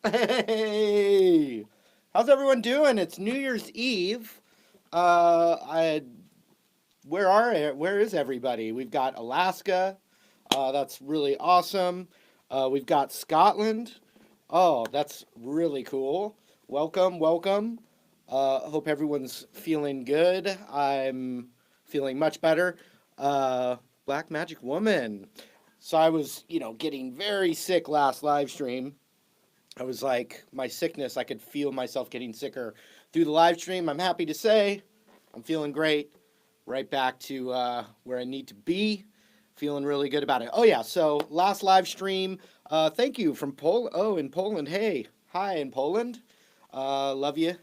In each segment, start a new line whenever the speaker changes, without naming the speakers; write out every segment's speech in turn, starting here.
Hey, how's everyone doing? It's New Year's Eve. I where is everybody? We've got Alaska. That's really awesome. We've got Scotland. Oh, that's really cool. Welcome, welcome. Hope everyone's feeling good. I'm feeling much better. Black Magic Woman. So I was, getting very sick last live stream. I was like, my sickness, I could feel myself getting sicker through the live stream. I'm happy to say I'm feeling great. Right back to where I need to be. Feeling really good about it. Oh, yeah. So, last live stream. Thank you from Poland. Oh, in Poland. Hey. Hi, in Poland. Love you.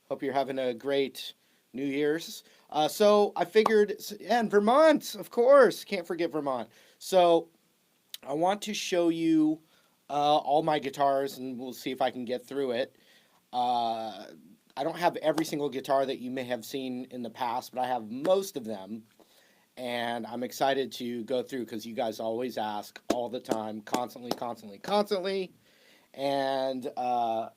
Hope you're having a great New Year's. So, I figured, and Vermont, of course. Can't forget Vermont. So, I want to show you all my guitars, and we'll see if I can get through it. Uh, I don't have every single guitar that you may have seen in the past, but I have most of them, and I'm excited to go through because you guys always ask all the time, constantly, constantly, constantly, and I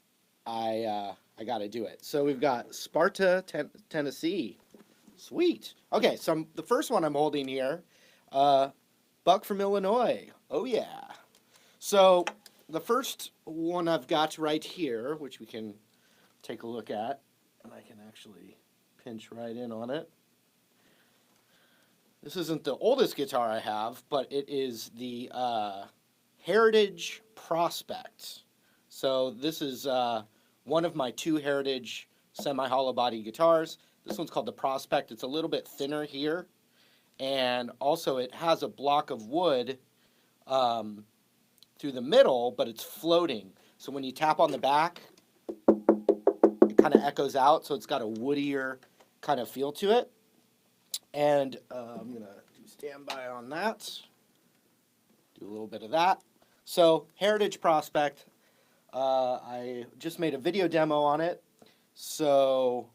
got to do it. So we've got Sparta, Tennessee. Sweet. Okay, so the first one I'm holding here, uh, Buck from Illinois. Oh yeah. So the first one I've got right here, which we can take a look at, and I can actually pinch right in on it. This isn't the oldest guitar I have, but it is the Heritage Prospect. So this is one of my two Heritage semi-hollow body guitars. This one's called the Prospect. It's a little bit thinner here, and also it has a block of wood through the middle, but it's floating. So when you tap on the back, it kind of echoes out, so it's got a woodier kind of feel to it. And I'm going to do standby on that. Do a little bit of that. So Heritage Prospect, I just made a video demo on it, so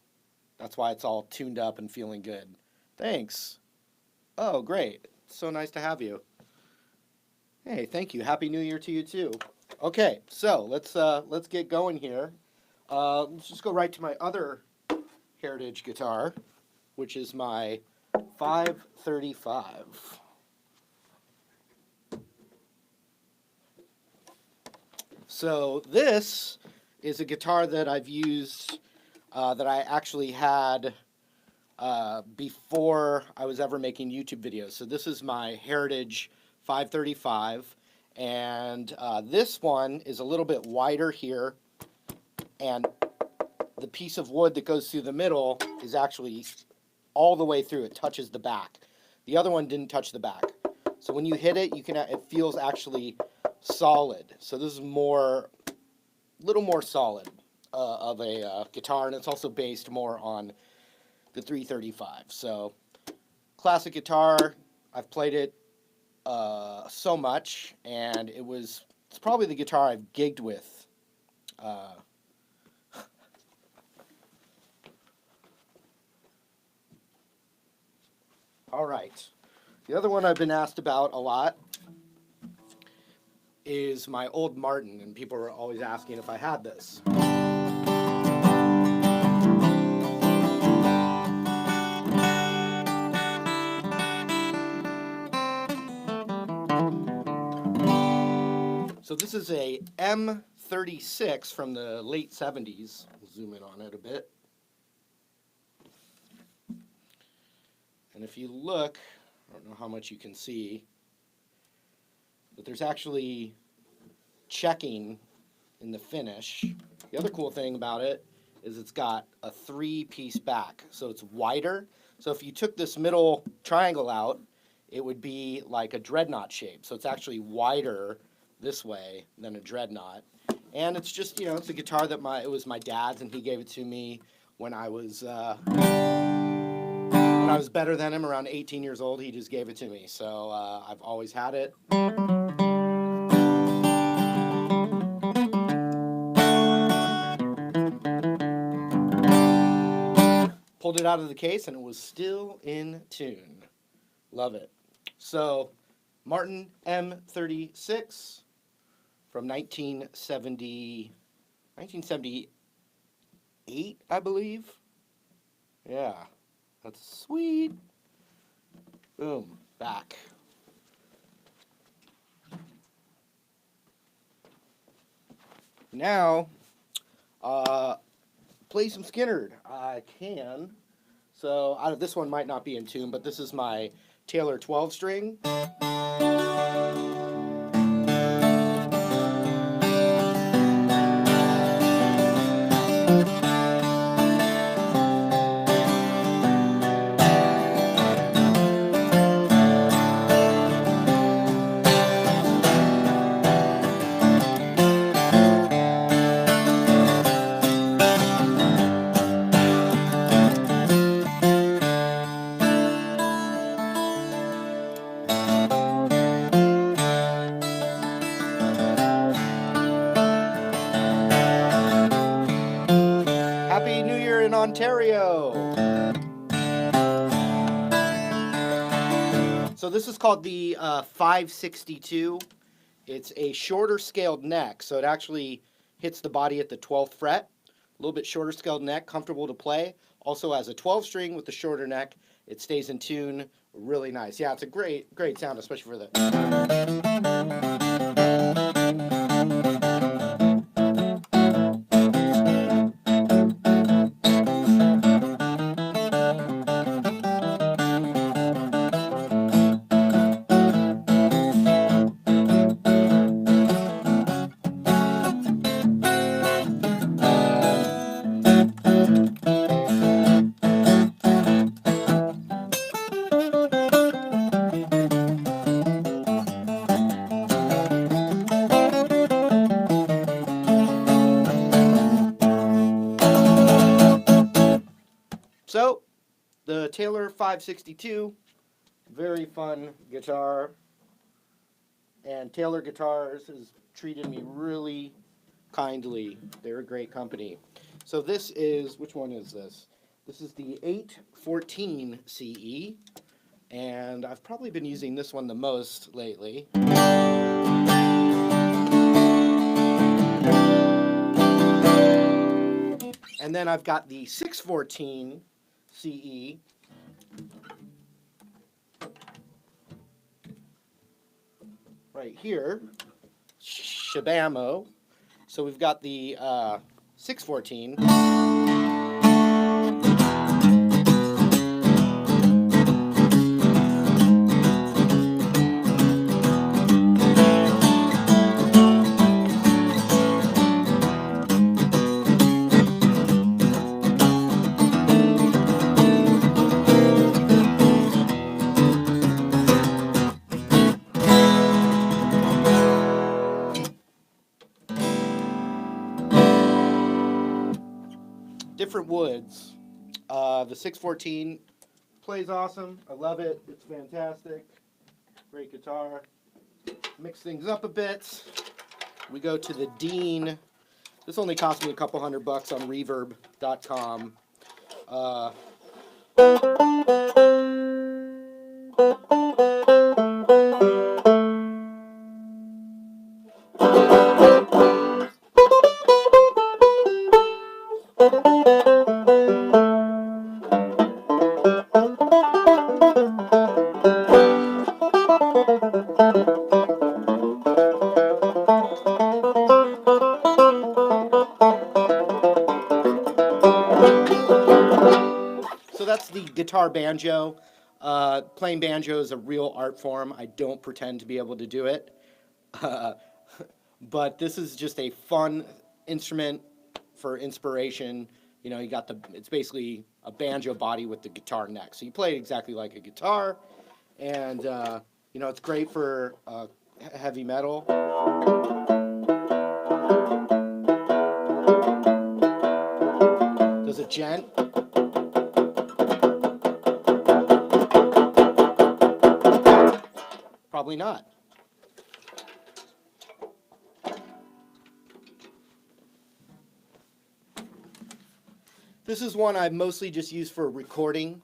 that's why it's all tuned up and feeling good. Thanks. Oh, great. So nice to have you. Hey, thank you. Happy New Year to you too. Okay, so let's get going here. Let's just go right to my other Heritage guitar, which is my 535. So this is a guitar that I've used that I actually had before I was ever making YouTube videos. So this is my Heritage 535, and this one is a little bit wider here, and the piece of wood that goes through the middle is actually all the way through. It touches the back. The other one didn't touch the back. So when you hit it, it feels actually solid. So this is a little more solid of a guitar, and it's also based more on the 335. So classic guitar. I've played it so much, and it's probably the guitar I've gigged with. All right. The other one I've been asked about a lot is my old Martin, and people are always asking if I had this. So this is a M36 from the late 70s. We'll zoom in on it a bit. And if you look, I don't know how much you can see, but there's actually checking in the finish. The other cool thing about it is it's got a 3-piece back, so it's wider. So if you took this middle triangle out, it would be like a dreadnought shape. So it's actually wider this way than a dreadnought. And it's just, it's a guitar that it was my dad's, and he gave it to me when I was better than him, around 18 years old. He just gave it to me. So I've always had it. Pulled it out of the case, and it was still in tune. Love it. So, Martin M36 from 1970. 1978, I believe. Yeah, that's sweet. Boom, back. Now, play some Skinnerd. I can. So this one might not be in tune, but this is my Taylor 12 string. Happy New Year in Ontario! So this is called the 562. It's a shorter scaled neck, so it actually hits the body at the 12th fret. A little bit shorter scaled neck, comfortable to play. Also has a 12 string with the shorter neck. It stays in tune, really nice. Yeah, it's a great sound, especially for the... So, the Taylor 562, very fun guitar, and Taylor Guitars has treated me really kindly. They're a great company. So this is, which one is this? This is the 814 CE, and I've probably been using this one the most lately. And then I've got the 614 CE. Right here, Shabamo. So we've got the 614. Different woods. The 614 plays awesome. I love it. It's fantastic. Great guitar. Mix things up a bit. We go to the Dean. This only cost me a couple $100 on reverb.com. So that's the guitar banjo. Playing banjo is a real art form. I don't pretend to be able to do it. But this is just a fun instrument for inspiration. You know, it's basically a banjo body with the guitar neck. So you play it exactly like a guitar. And, you know, it's great for heavy metal. Does it gent? Probably not. This is one I've mostly just used for recording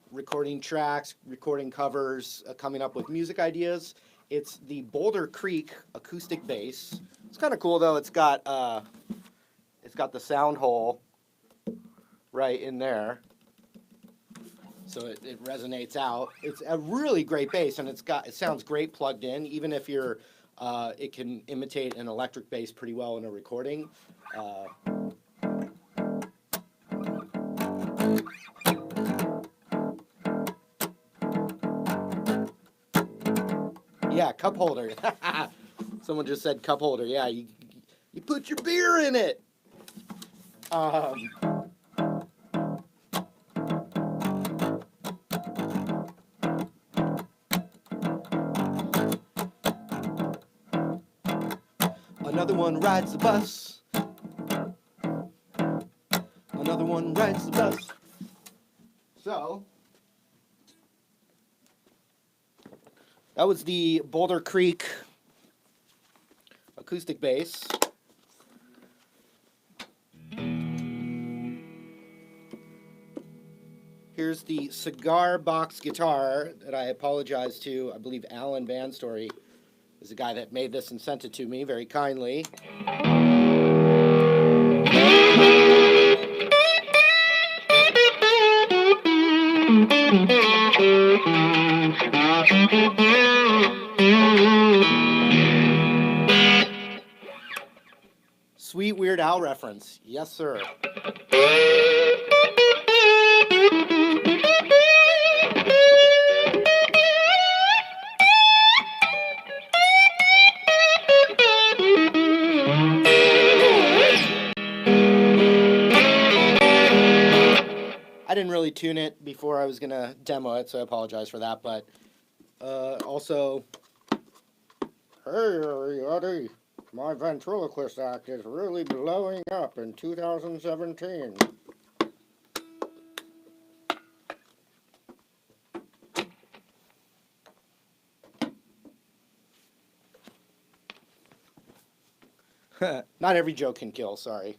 tracks, recording covers, coming up with music ideas. It's the Boulder Creek acoustic bass. It's kind of cool though. It's got got the sound hole right in there, so it resonates out. It's a really great bass, and it sounds great plugged in, even if you're it can imitate an electric bass pretty well in a recording. Yeah, cup holder. Someone just said cup holder. Yeah, you put your beer in it. Another one rides the bus. Another one rides the bus. So, that was the Boulder Creek acoustic bass. Here's the cigar box guitar that I apologize to. I believe Alan Van Story is the guy that made this and sent it to me very kindly. Sweet Weird Al reference. Yes, sir. I didn't really tune it before I was going to demo it, so I apologize for that. But also, hey, everybody, my ventriloquist act is really blowing up in 2017. Not every joke can kill, sorry.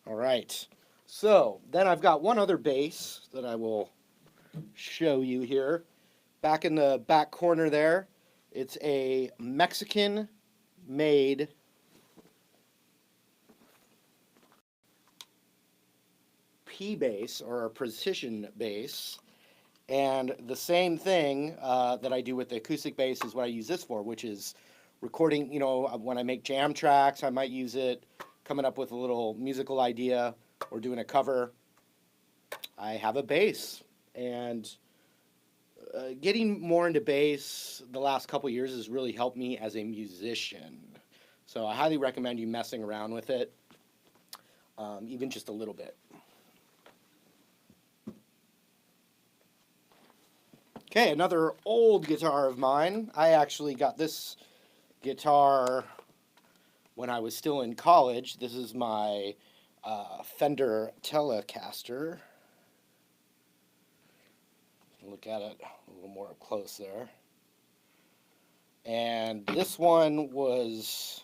All right, so then I've got one other bass that I will show you here. Back in the back corner there, it's a Mexican-made P bass, or a precision bass. And the same thing that I do with the acoustic bass is what I use this for, which is recording. You know, when I make jam tracks, I might use it. Coming up with a little musical idea or doing a cover, I have a bass. And getting more into bass the last couple years has really helped me as a musician. So I highly recommend you messing around with it, even just a little bit. Okay, another old guitar of mine. I actually got this guitar when I was still in college. This is my Fender Telecaster. Look at it a little more up close there. And this one was,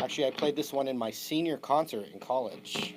actually I played this one in my senior concert in college.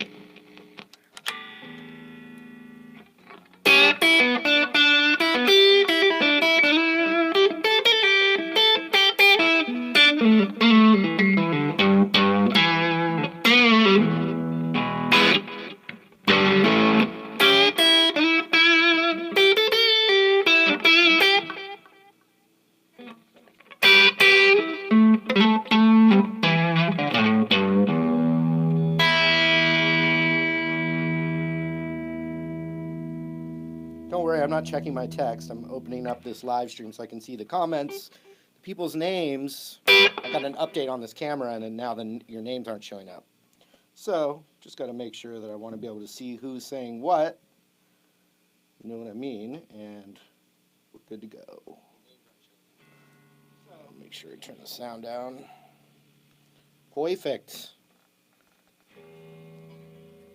Don't worry, I'm not checking my text. I'm opening up this live stream so I can see the comments, people's names. I got an update on this camera, and now your names aren't showing up. So, just got to make sure that I want to be able to see who's saying what. You know what I mean? And we're good to go. So, make sure I turn the sound down. Perfect.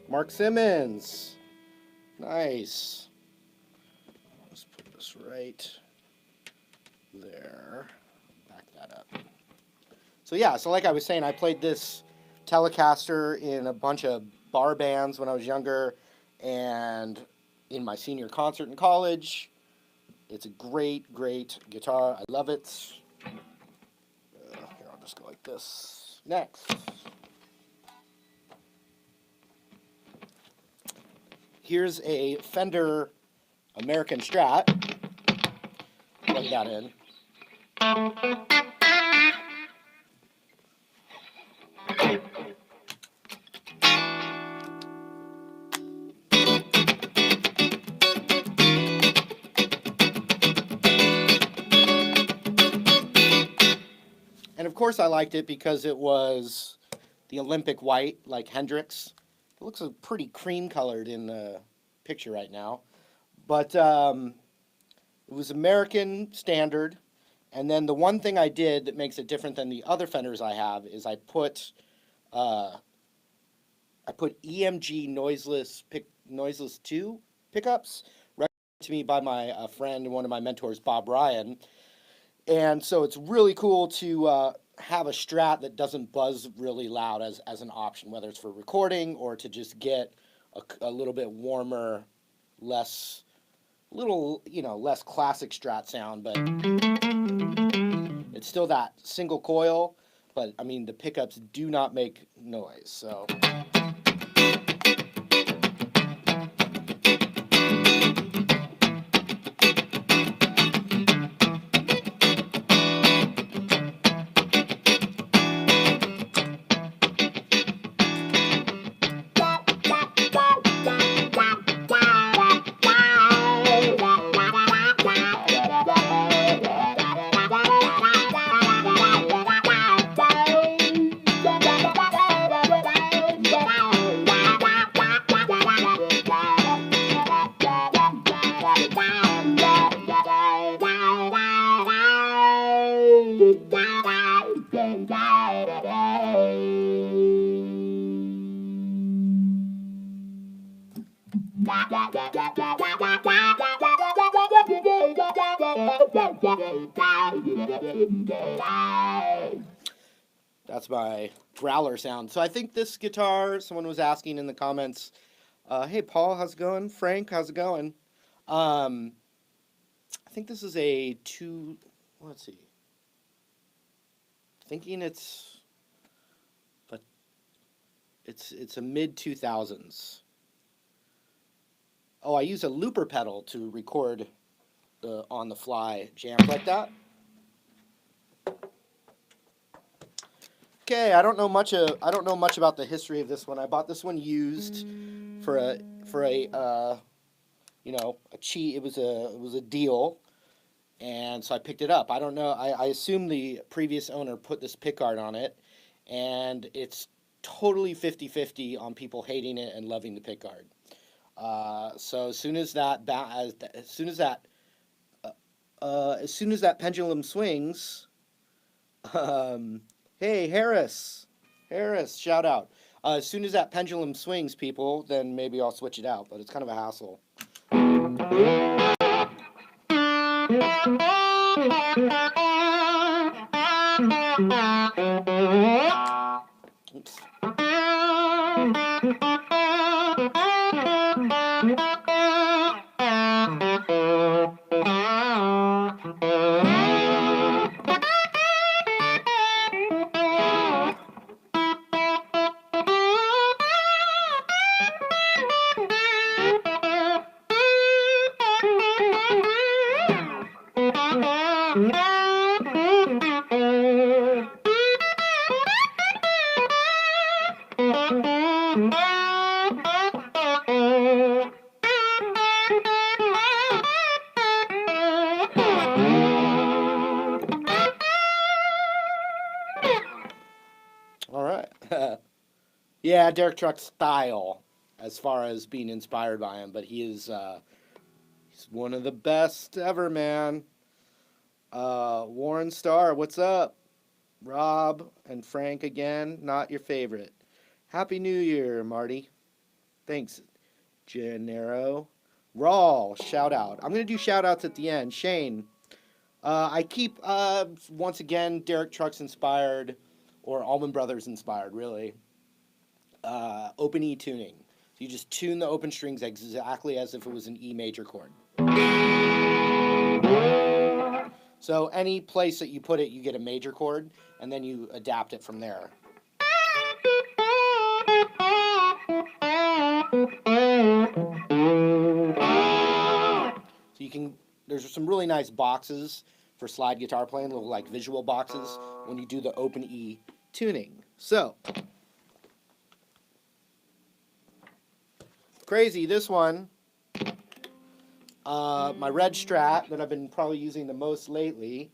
Mark Simmons. Nice. Let's put this right there. Back that up. So yeah, so like I was saying, I played this Telecaster in a bunch of bar bands when I was younger, and in my senior concert in college. It's a great, great guitar. I love it. Here, I'll just go like this. Next. Here's a Fender American Strat. Plug that in. And of course I liked it because it was the Olympic white, like Hendrix. It looks pretty cream colored in the picture right now. But it was American standard. And then the one thing I did that makes it different than the other Fenders I have is I put EMG noiseless 2 pickups recommended to me by my friend and one of my mentors, Bob Ryan. And so it's really cool to have a Strat that doesn't buzz really loud as an option, whether it's for recording or to just get a little bit warmer, less classic Strat sound, but it's still that single coil, but I mean the pickups do not make noise, so. That's my growler sound. So I think this guitar, someone was asking in the comments, hey Paul, how's it going? Frank, how's it going? I think this is a let's see. Thinking it's a mid 2000s. Oh, I use a looper pedal to record the on the fly jams like that. Okay, I don't know much about the history of this one. I bought this one used for a cheat. It was a deal, and so I picked it up. I don't know. I assume the previous owner put this pickguard on it, and it's totally 50-50 on people hating it and loving the pickguard. So as soon as that pendulum swings, hey Harris, shout out. As soon as that pendulum swings, people, then maybe I'll switch it out. But it's kind of a hassle. Oops. All right. Yeah, Derek Truck's style, as far as being inspired by him, but he's one of the best ever, man. Warren Starr, what's up? Rob and Frank again, not your favorite. Happy New Year, Marty. Thanks, Gennaro. Raw, shout out. I'm going to do shout outs at the end. Shane, I keep, once again, Derek Trucks inspired, or Allman Brothers inspired, really. Open E tuning. So you just tune the open strings exactly as if it was an E major chord. So any place that you put it, you get a major chord, and then you adapt it from there. So you can, there's some really nice boxes for slide guitar playing, little like visual boxes when you do the open E tuning. So, crazy, this one, my red Strat that I've been probably using the most lately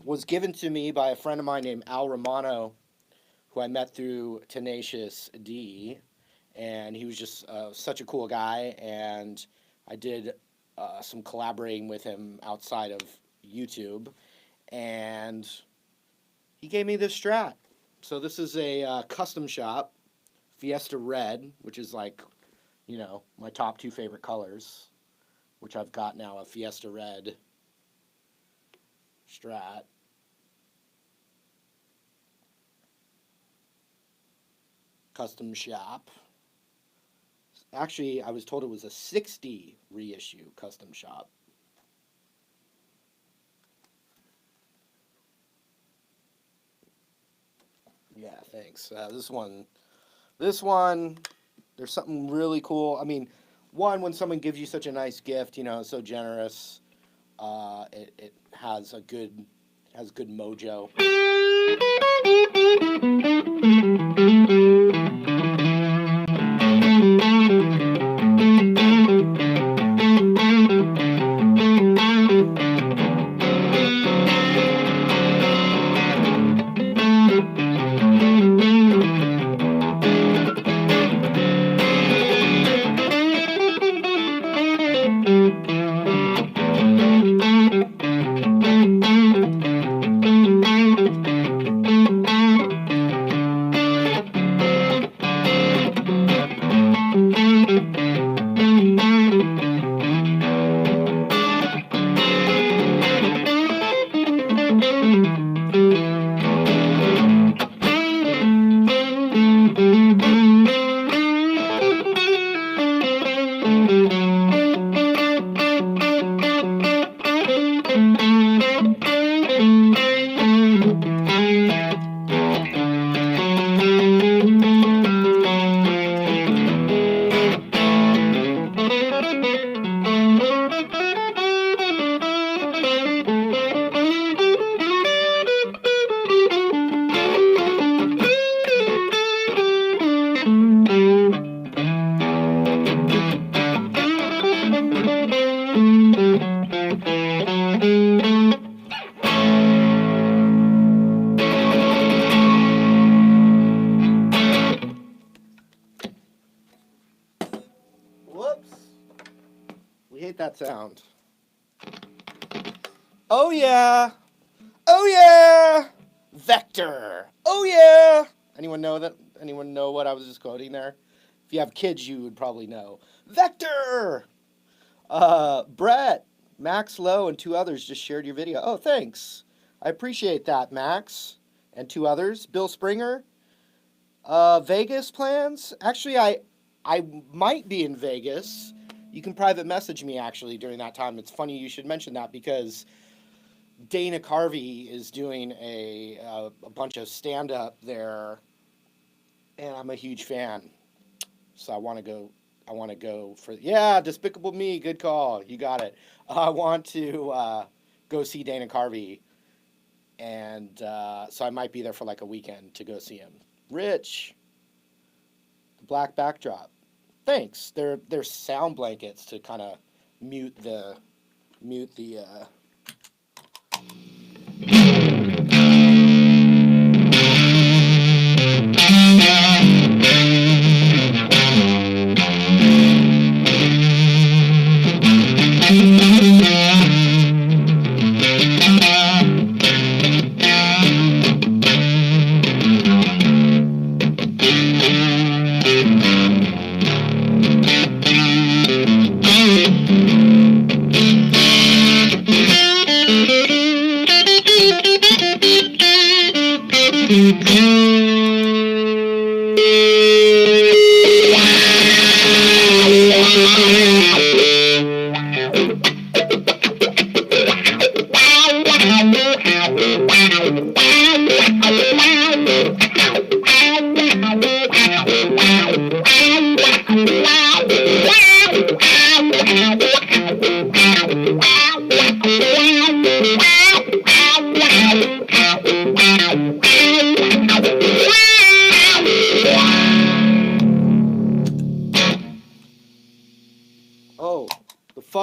was given to me by a friend of mine named Al Romano, who I met through Tenacious D, and he was just such a cool guy, and I did some collaborating with him outside of YouTube, and he gave me this Strat. So this is a custom shop, Fiesta Red, which is like, you know, my top 2 favorite colors, which I've got now, a Fiesta Red Strat. Custom shop. Actually, I was told it was a 60 reissue custom shop. Yeah, thanks. This one, there's something really cool. I mean, one, when someone gives you such a nice gift, you know, so generous, it has a good mojo. That sound. Oh yeah. Oh yeah. Vector. Oh yeah. Anyone know that? Anyone know what I was just quoting there? If you have kids, you would probably know. Vector. Brett, Max Lowe, and 2 others just shared your video. Oh, thanks. I appreciate that, Max, and 2 others. Bill Springer. Vegas plans? Actually, I might be in Vegas. You can private message me, actually, during that time. It's funny you should mention that, because Dana Carvey is doing a bunch of stand-up there, and I'm a huge fan. So I want to go for... Yeah, Despicable Me, good call. You got it. I want to go see Dana Carvey, and so I might be there for like a weekend to go see him. Rich, the black backdrop. Thanks. They're sound blankets to kind of mute the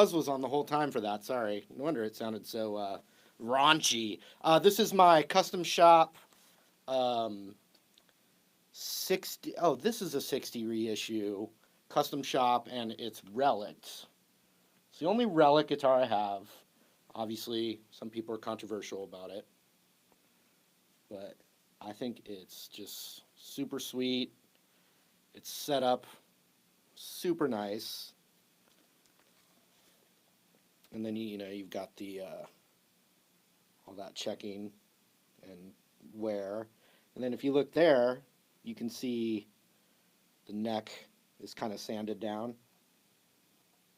fuzz was on the whole time for that. Sorry. No wonder it sounded so raunchy. This is my custom shop 60. Oh, this is a 60 reissue custom shop, and it's Relics. It's the only Relic guitar I have. Obviously, some people are controversial about it, but I think it's just super sweet. It's set up super nice. And then, you know, you've got the all that checking and wear. And then if you look there, you can see the neck is kind of sanded down.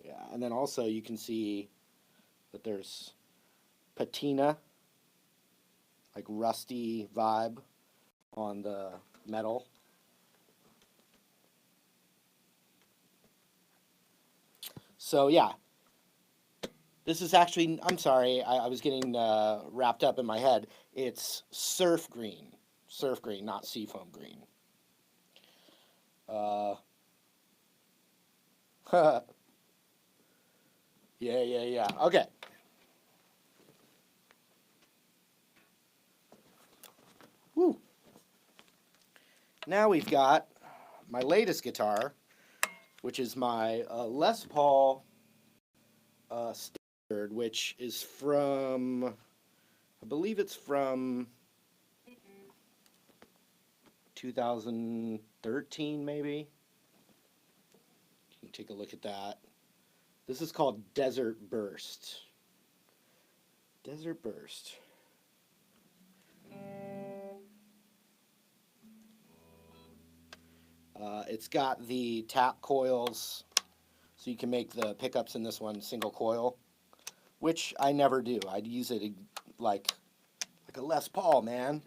Yeah, and then also you can see that there's patina, like rusty vibe on the metal. So yeah, this is actually, I'm sorry, I was getting wrapped up in my head. It's surf green, not seafoam green. Yeah. Okay. Woo. Now we've got my latest guitar, which is my Les Paul Standard, which is from, I believe it's from 2013, maybe. You can take a look at that. This is called Desert Burst. Desert Burst. It's got the tap coils, so you can make the pickups in this one single coil, which I never do. I'd use it like a Les Paul, man.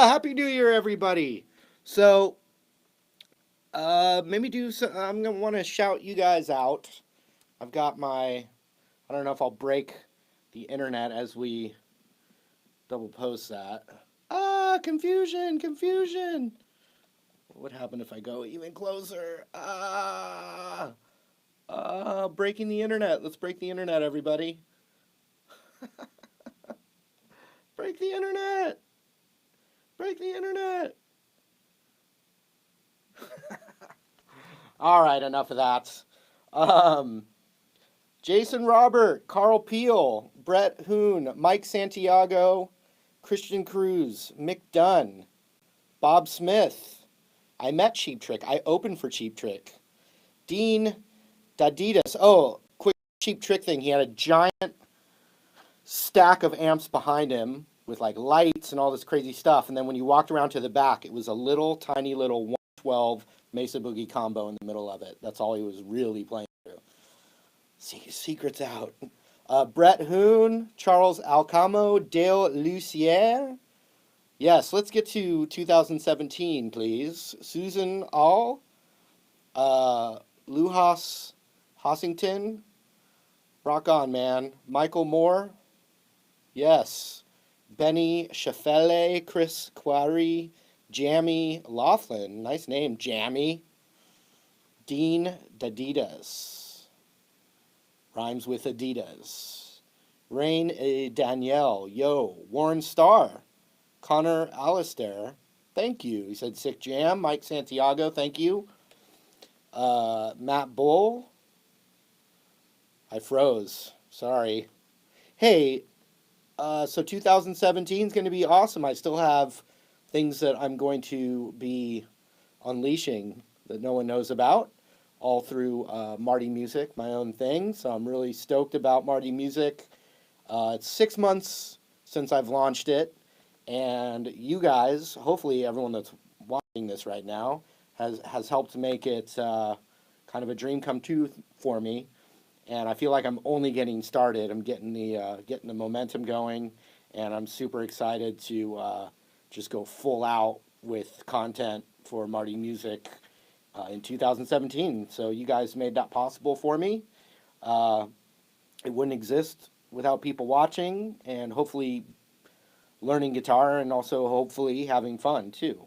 Happy New Year, everybody. So, maybe do some, I'm going to want to shout you guys out. I've got I don't know if I'll break the internet as we double post that. Confusion, confusion. What would happen if I go even closer? Breaking the internet. Let's break the internet, everybody. Break the internet. Break the internet. All right, enough of that. Jason Robert, Carl Peel, Brett Hoon, Mike Santiago, Christian Cruz, Mick Dunn, Bob Smith. I met Cheap Trick. I opened for Cheap Trick. Dean Dadidas. Oh, quick Cheap Trick thing. He had a giant stack of amps behind him with like lights and all this crazy stuff. And then when you walked around to the back, it was a little tiny little 112 Mesa Boogie combo in the middle of it. That's all he was really playing through. Secrets out. Brett Hoon, Charles Alcamo, Dale Lucier. Yes, let's get to 2017, please. Susan All, Luhas Hossington. Rock on, man. Michael Moore. Yes. Benny Shafele, Chris Quarry, Jammy Laughlin. Nice name, Jammy. Dean Dadidas. Rhymes with Adidas. Rain Danielle. Yo. Warren Starr. Connor Alistair. Thank you. He said Sick Jam. Mike Santiago. Thank you. Matt Bull. I froze. Sorry. Hey, so 2017 is going to be awesome. I still have things that I'm going to be unleashing that no one knows about, all through Marty Music, my own thing. So I'm really stoked about Marty Music. It's 6 months since I've launched it, and you guys, hopefully everyone that's watching this right now, has helped make it kind of a dream come true for me. And I feel like I'm only getting started. I'm getting the momentum going, and I'm super excited to just go full out with content for Marty Music in 2017. So you guys made that possible for me. It wouldn't exist without people watching and hopefully learning guitar and also hopefully having fun too.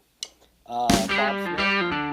Bob Smith.